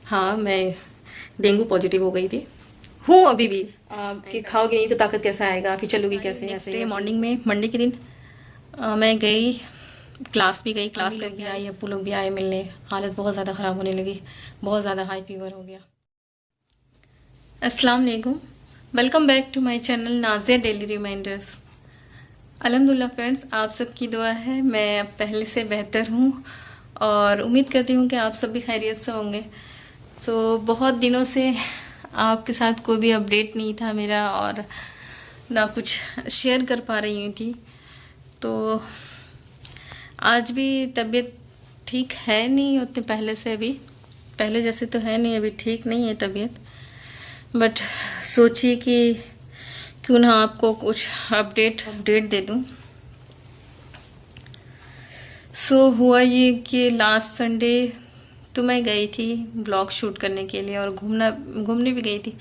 हाँ, मैं dengue positive हो गई थी, हूँ अभी भी। कि खाओगे नहीं तो ताकत कैसे आएगा, फिर चलोगी कैसे? ऐसे मॉर्निंग में मंडे के दिन मैं गई, क्लास भी गई, क्लास करके आई, अप्पू लोग भी आए मिलने। हालत बहुत ज़्यादा ख़राब होने लगी, बहुत ज़्यादा हाई फीवर हो गया। अस्सलाम वालेकुम, welcome back to my channel Nazia daily reminders. अल्हम्दुलिल्लाह फ्रेंड्स, आप सबकी दुआ है मैं अब पहले से बेहतर हूँ और उम्मीद करती हूँ कि आप सब भी खैरियत से होंगे। तो बहुत दिनों से आपके साथ कोई भी अपडेट नहीं था मेरा और ना कुछ शेयर कर पा रही थी। तो आज भी तबीयत ठीक है नहीं उतने पहले से, अभी पहले जैसे तो है नहीं, अभी ठीक नहीं है तबीयत। बट सोची कि क्यों ना आपको कुछ अपडेट दे दूं। सो हुआ ये कि लास्ट संडे तो मैं गई थी ब्लॉग शूट करने के लिए और घूमने भी गई थी।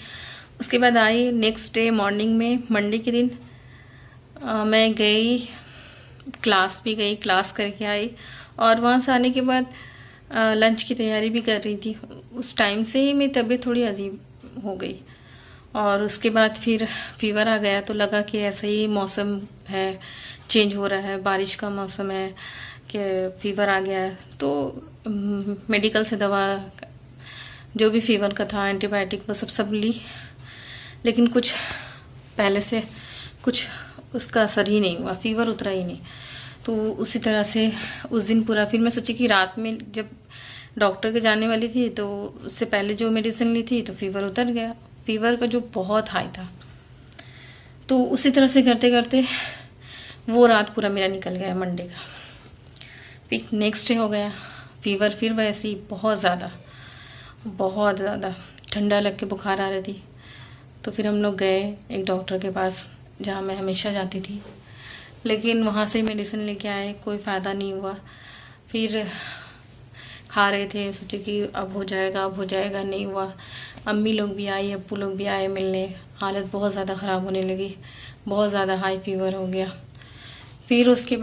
उसके बाद आई नेक्स्ट डे मॉर्निंग में, मंडे के दिन मैं गई, क्लास भी गई, क्लास करके आई और वहाँ से आने के बाद लंच की तैयारी भी कर रही थी। उस टाइम से ही मेरी तबीयत थोड़ी अजीब हो गई और उसके बाद फिर फीवर आ गया। तो लगा कि ऐसा ही मौसम है, चेंज हो रहा है, बारिश का मौसम है कि फीवर आ गया है। तो मेडिकल से दवा, जो भी फीवर का था, एंटीबायोटिक, वो सब ली, लेकिन कुछ पहले से कुछ उसका असर ही नहीं हुआ, फीवर उतरा ही नहीं। तो उसी तरह से उस दिन पूरा, फिर मैं सोची कि रात में जब डॉक्टर के जाने वाली थी तो उससे पहले जो मेडिसिन ली थी तो फीवर उतर गया, फीवर का जो बहुत हाई था। तो उसी तरह से करते करते वो रात पूरा मेरा निकल गया मंडे का। फिर नेक्स्ट डे हो गया फीवर, फिर वैसे ही बहुत ज़्यादा ठंडा लग के बुखार आ रही थी। तो फिर हम लोग गए एक डॉक्टर के पास जहाँ मैं हमेशा जाती थी, लेकिन वहाँ से मेडिसिन लेके आए, कोई फ़ायदा नहीं हुआ। फिर खा रहे थे, सोचे कि अब हो जाएगा, नहीं हुआ। अम्मी लोग भी आई, अप्पू लोग भी आए मिलने। हालत बहुत ज़्यादा ख़राब होने लगी, बहुत ज़्यादा हाई फीवर हो गया। फिर उसके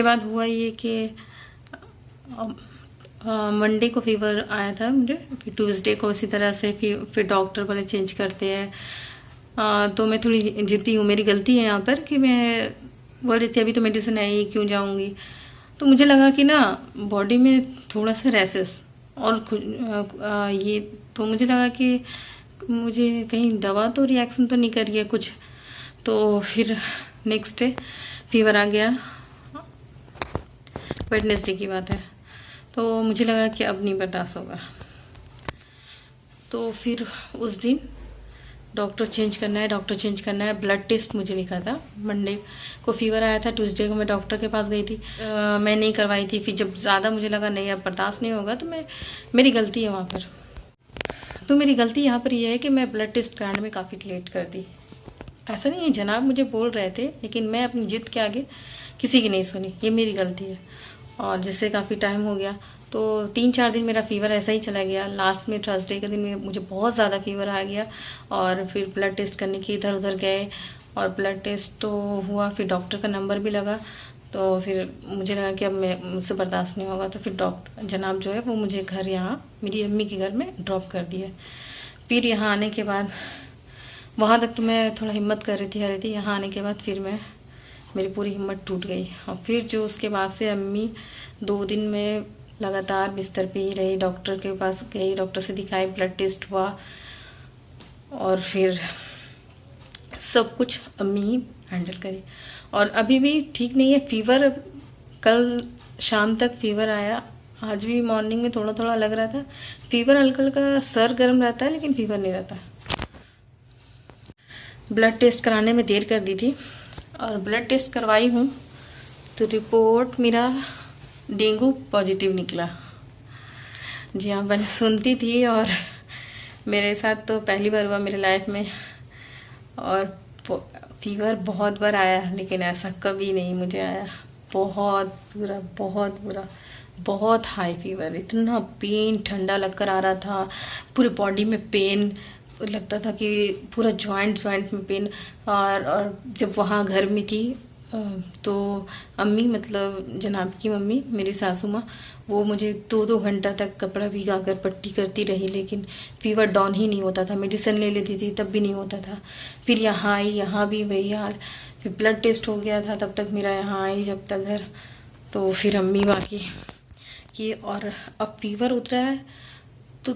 बाद हुआ ये कि मंडे को फीवर आया था मुझे, फिर ट्यूसडे को इसी तरह से फिर डॉक्टर बोले चेंज करते हैं। तो मैं थोड़ी जिद्दी हूँ, मेरी गलती है यहाँ पर कि मैं बोल रही थी अभी तो मेडिसिन आई, क्यों जाऊँगी। तो मुझे लगा कि ना बॉडी में थोड़ा सा रैसेस और ये, तो मुझे लगा कि मुझे कहीं दवा तो रिएक्शन तो नहीं कर रही है कुछ। तो फिर नेक्स्ट डे फीवर आ गया, वेडनेसडे की बात है। तो मुझे लगा कि अब नहीं बर्दाश्त होगा। तो फिर उस दिन डॉक्टर चेंज करना है। ब्लड टेस्ट मुझे लिखा था, मंडे को फीवर आया था, ट्यूसडे को मैं डॉक्टर के पास गई थी। मैं नहीं करवाई थी। फिर जब ज़्यादा मुझे लगा नहीं अब बर्दाश्त नहीं होगा, तो मेरी गलती है वहाँ पर। तो मेरी गलती यहाँ पर यह है कि मैं ब्लड टेस्ट कराने में काफ़ी लेट कर दी। ऐसा नहीं है, जनाब मुझे बोल रहे थे, लेकिन मैं अपनी जिद के आगे किसी की नहीं सुनी, ये मेरी गलती है। और जिससे काफ़ी टाइम हो गया। तो 3-4 दिन मेरा फीवर ऐसा ही चला गया। लास्ट में थर्सडे के दिन में मुझे बहुत ज़्यादा फीवर आ गया और फिर ब्लड टेस्ट करने के इधर उधर गए और ब्लड टेस्ट तो हुआ, फिर डॉक्टर का नंबर भी लगा। तो फिर मुझे लगा कि अब मुझसे बर्दाश्त नहीं होगा। तो फिर डॉक्टर जनाब जो है वो मुझे घर, यहाँ मेरी अम्मी के घर में ड्रॉप कर दिया। फिर यहाँ आने के बाद, वहाँ तक तो मैं थोड़ा हिम्मत कर रही थी, यहाँ आने के बाद फिर मेरी पूरी हिम्मत टूट गई। और फिर जो उसके बाद से अम्मी 2 दिन में लगातार बिस्तर पे ही रही। डॉक्टर के पास गई, डॉक्टर से दिखाई, ब्लड टेस्ट हुआ और फिर सब कुछ अम्मी ही हैंडल करी। और अभी भी ठीक नहीं है फीवर। कल शाम तक फीवर आया, आज भी मॉर्निंग में थोड़ा थोड़ा लग रहा था फीवर, हल्का हल्का, सर गर्म रहता है लेकिन फीवर नहीं रहता। ब्लड टेस्ट कराने में देर कर दी थी और ब्लड टेस्ट करवाई हूँ तो रिपोर्ट मेरा डेंगू पॉजिटिव निकला। जी हाँ, मैंने सुनती थी और मेरे साथ तो पहली बार हुआ मेरे लाइफ में। और फीवर बहुत बार आया लेकिन ऐसा कभी नहीं मुझे आया। बहुत बुरा, बहुत हाई फीवर, इतना पेन, ठंडा लगकर आ रहा था, पूरे बॉडी में पेन लगता था कि पूरा जॉइंट में पेन। और जब वहाँ घर में थी तो अम्मी मतलब जनाब की मम्मी मेरी सासू माँ, वो मुझे 2-2 घंटा तक कपड़ा भिगा कर पट्टी करती रही, लेकिन फीवर डाउन ही नहीं होता था। मेडिसिन ले लेती थी तब भी नहीं होता था। फिर यहाँ आई, यहाँ भी वही हाल। फिर ब्लड टेस्ट हो गया था तब तक मेरा, यहाँ आई जब तक घर, तो फिर अम्मी बाकी की। और अब फीवर उतरा है तो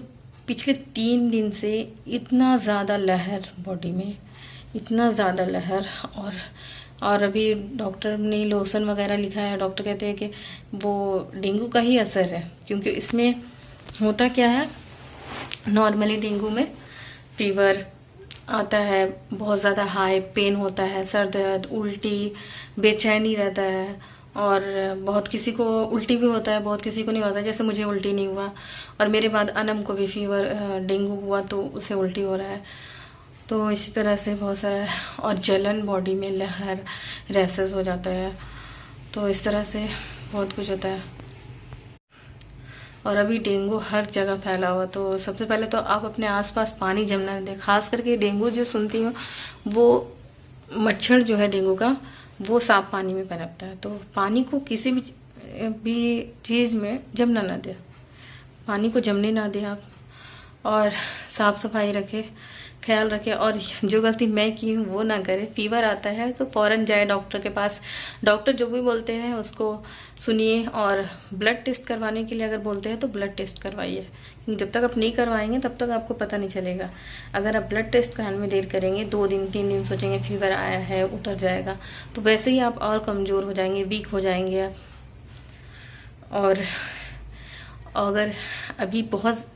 पिछले 3 दिन से इतना ज़्यादा लहर बॉडी में, इतना ज़्यादा लहर। और अभी डॉक्टर ने लोशन वगैरह लिखा है। डॉक्टर कहते हैं कि वो डेंगू का ही असर है, क्योंकि इसमें होता क्या है, नॉर्मली डेंगू में फीवर आता है, बहुत ज़्यादा हाई पेन होता है, सर दर्द, उल्टी, बेचैनी रहता है, और बहुत किसी को उल्टी भी होता है, बहुत किसी को नहीं होता। जैसे मुझे उल्टी नहीं हुआ, और मेरे बाद अनम को भी फीवर डेंगू हुआ तो उसे उल्टी हो रहा है। तो इसी तरह से बहुत सारा, और जलन बॉडी में, लहर, रैसेस हो जाता है, तो इस तरह से बहुत कुछ होता है। और अभी डेंगू हर जगह फैला हुआ, तो सबसे पहले तो आप अपने आसपास पानी जमना दें। खास करके डेंगू जो सुनती हूँ, वो मच्छर जो है डेंगू का, वो साफ पानी में पनपता है। तो पानी को किसी भी चीज़ में जमना ना दें, पानी को जमने ना दें आप, और साफ सफाई रखें, ख्याल रखें। और जो गलती मैं की हूँ वो ना करें। फीवर आता है तो फ़ौरन जाए डॉक्टर के पास, डॉक्टर जो भी बोलते हैं उसको सुनिए, और ब्लड टेस्ट करवाने के लिए अगर बोलते हैं तो ब्लड टेस्ट करवाइए, क्योंकि जब तक आप नहीं करवाएंगे तब तक आपको पता नहीं चलेगा। अगर आप ब्लड टेस्ट कराने में देर करेंगे, 2 दिन 3 दिन सोचेंगे फीवर आया है, उतर जाएगा, तो वैसे ही आप और कमज़ोर हो जाएंगे, वीक हो जाएंगे आप। और अगर अभी बहुत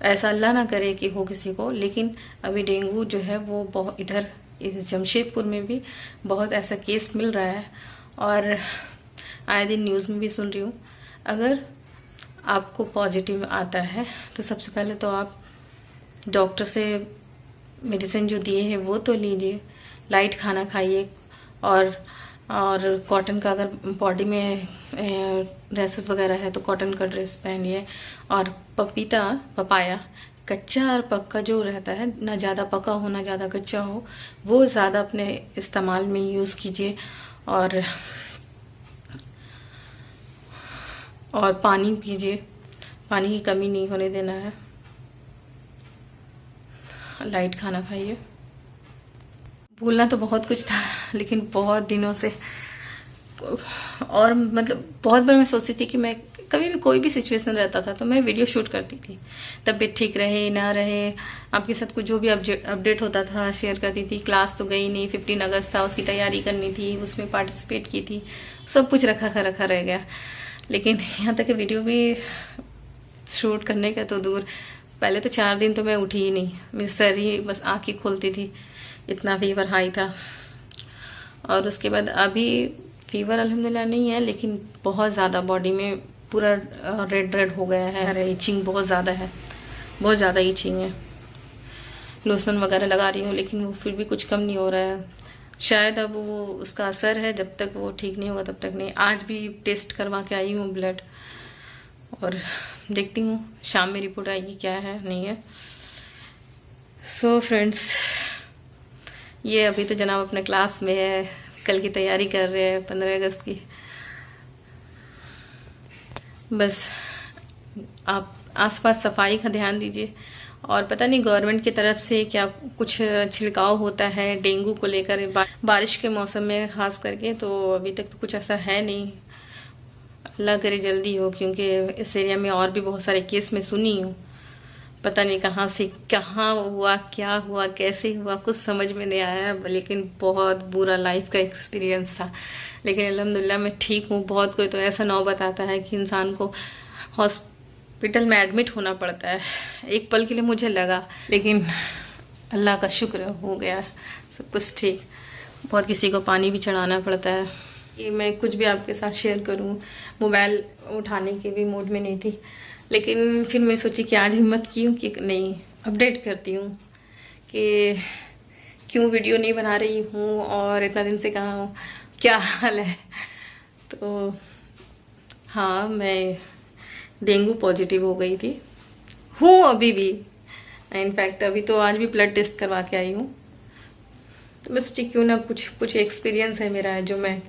ऐसा अल्लाह ना करे कि हो किसी को, लेकिन अभी डेंगू जो है वो बहुत इधर इस जमशेदपुर में भी बहुत ऐसा केस मिल रहा है, और आए दिन न्यूज़ में भी सुन रही हूँ। अगर आपको पॉजिटिव आता है तो सबसे पहले तो आप डॉक्टर से मेडिसिन जो दिए हैं वो तो लीजिए, लाइट खाना खाइए, और कॉटन का, अगर बॉडी में रैसेस वगैरह है तो कॉटन का ड्रेस पहनिए। और पपाया कच्चा और पक्का जो रहता है, ना ज़्यादा पका हो ना ज़्यादा कच्चा हो, वो ज़्यादा अपने इस्तेमाल में यूज़ कीजिए। और पानी पीजिए, पानी की कमी नहीं होने देना है। लाइट खाना खाइए। भूलना तो बहुत कुछ था, लेकिन बहुत दिनों से, और मतलब बहुत बार मैं सोचती थी कि मैं कभी भी कोई भी सिचुएशन रहता था तो मैं वीडियो शूट करती थी, तबीयत ठीक रहे ना रहे, आपके साथ कुछ जो भी अपडेट होता था शेयर करती थी। क्लास तो गई नहीं, 15 अगस्त था, उसकी तैयारी करनी थी, उसमें पार्टिसिपेट की थी, सब कुछ रखा रह गया। लेकिन यहाँ तक वीडियो भी शूट करने का तो दूर, पहले तो 4 दिन तो मैं उठी ही नहीं, मेरी सर ही बस आँख ही खोलती थी, इतना फीवर हाई था। और उसके बाद अभी फीवर अल्हम्दुलिल्लाह नहीं है, लेकिन बहुत ज़्यादा बॉडी में पूरा रेड हो गया है, ईचिंग बहुत ज़्यादा है, बहुत ज़्यादा ईचिंग है। लोशन वगैरह लगा रही हूँ लेकिन वो फिर भी कुछ कम नहीं हो रहा है। शायद अब वो उसका असर है, जब तक वो ठीक नहीं होगा तब तक नहीं। आज भी टेस्ट करवा के आई हूँ ब्लड, और देखती हूँ शाम में रिपोर्ट आएगी क्या है नहीं है। सो फ्रेंड्स, ये अभी तो जनाब अपने क्लास में है, कल की तैयारी कर रहे हैं 15 अगस्त की। बस आप आसपास सफाई का ध्यान दीजिए। और पता नहीं गवर्नमेंट की तरफ से क्या कुछ छिड़काव होता है डेंगू को लेकर, बारिश के मौसम में खास करके, तो अभी तक तो कुछ ऐसा है नहीं। अल्लाह करे जल्दी हो, क्योंकि इस एरिया में और भी बहुत सारे केस मैं सुनी हूँ। पता नहीं कहाँ से कहाँ हुआ, क्या हुआ, कैसे हुआ, कुछ समझ में नहीं आया, लेकिन बहुत बुरा लाइफ का एक्सपीरियंस था। लेकिन अल्हम्दुलिल्लाह मैं ठीक हूँ। बहुत कोई तो ऐसा नौबत आता है कि इंसान को हॉस्पिटल में एडमिट होना पड़ता है। एक पल के लिए मुझे लगा, लेकिन अल्लाह का शुक्र हो गया, सब कुछ ठीक। बहुत किसी को पानी भी चढ़ाना पड़ता है। कि मैं कुछ भी आपके साथ शेयर करूं, मोबाइल उठाने के भी मूड में नहीं थी, लेकिन फिर मैं सोची कि आज हिम्मत की हूँ कि नहीं, अपडेट करती हूँ कि क्यों वीडियो नहीं बना रही हूँ और इतना दिन से कहाँ हूँ, क्या हाल है। तो हाँ, मैं डेंगू पॉजिटिव हो गई थी, हूँ अभी भी। इनफैक्ट अभी तो आज भी ब्लड टेस्ट करवा के आई हूँ, तो मैं सोची क्यों ना कुछ एक्सपीरियंस है मेरा, जो मैं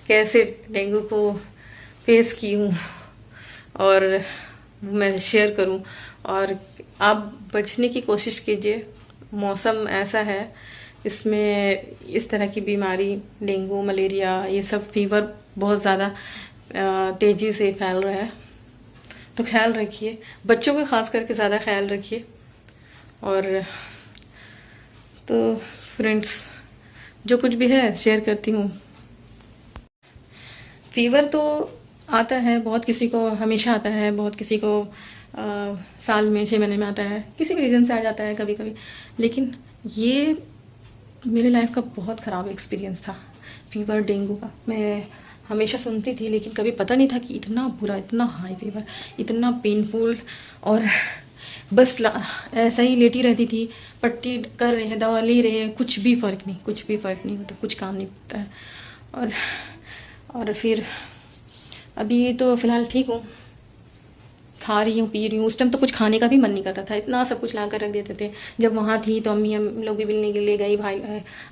कैसे डेंगू को फेस की हूँ और मैं शेयर करूँ। और आप बचने की कोशिश कीजिए, मौसम ऐसा है, इसमें इस तरह की बीमारी, डेंगू, मलेरिया, ये सब फीवर बहुत ज़्यादा तेज़ी से फैल रहा है। तो ख्याल रखिए, बच्चों का खास करके ज़्यादा ख्याल रखिए। और तो फ्रेंड्स, जो कुछ भी है शेयर करती हूँ। फीवर तो आता है, बहुत किसी को हमेशा आता है, बहुत किसी को साल में 6 महीने में आता है, किसी भी रीज़न से आ जाता है कभी कभी। लेकिन ये मेरे लाइफ का बहुत ख़राब एक्सपीरियंस था फीवर, डेंगू का। मैं हमेशा सुनती थी, लेकिन कभी पता नहीं था कि इतना बुरा, इतना हाई फीवर, इतना पेनफुल। और बस ऐसा ही लेटी रहती थी, पट्टी कर रहे हैं, दवा ले रहे हैं, कुछ भी फ़र्क नहीं, कुछ भी फ़र्क नहीं होता, कुछ काम नहीं होता है। और फिर अभी तो फ़िलहाल ठीक हूँ, खा रही हूँ, पी रही हूँ। उस टाइम तो कुछ खाने का भी मन नहीं करता था, इतना सब कुछ ला कर रख देते थे। जब वहाँ थी तो अम्मी हम लोग भी मिलने के लिए गई, भाई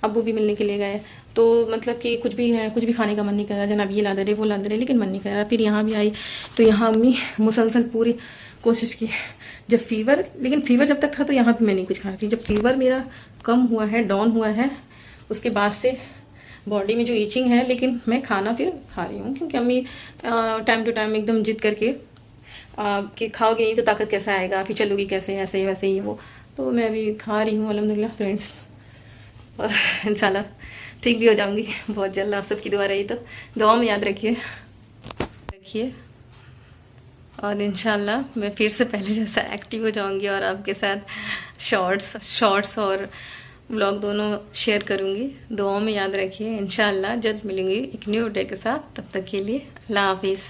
अब्बू भी मिलने के लिए गए, तो मतलब कि कुछ भी खाने का मन नहीं कर रहा, जनाब ये ला दे रहे, वो ला दे रहे, लेकिन मन नहीं कर रहा। फिर यहाँ भी आई तो यहाँ अम्मी मुसलसल पूरी कोशिश की। जब फीवर, लेकिन फीवर जब तक था तो यहाँ पर मैं नहीं कुछ खा रही थी। जब फीवर मेरा कम हुआ है, डाउन हुआ है, उसके बाद से बॉडी में जो ईचिंग है, लेकिन मैं खाना फिर खा रही हूँ, क्योंकि अम्मी टाइम टू टाइम एकदम जिद करके कि खाओगे नहीं तो ताकत कैसे आएगा, फिर चलोगी कैसे, ऐसे वैसे ही वो। तो मैं अभी खा रही हूँ अल्हम्दुलिल्लाह फ्रेंड्स, और इंशाल्लाह ठीक भी हो जाऊंगी बहुत जल्द। आप सबकी दुआ रही तो दुआ में याद रखिए। और इंशाल्लाह मैं फिर से पहले जैसा एक्टिव हो जाऊंगी और आपके साथ शॉर्ट्स और व्लॉग दोनों शेयर करूंगी। दुआओं में याद रखिए। इंशाल्लाह जल्द मिलूंगी एक न्यू डे के साथ। तब तक के लिए अल्लाह हाफिज़।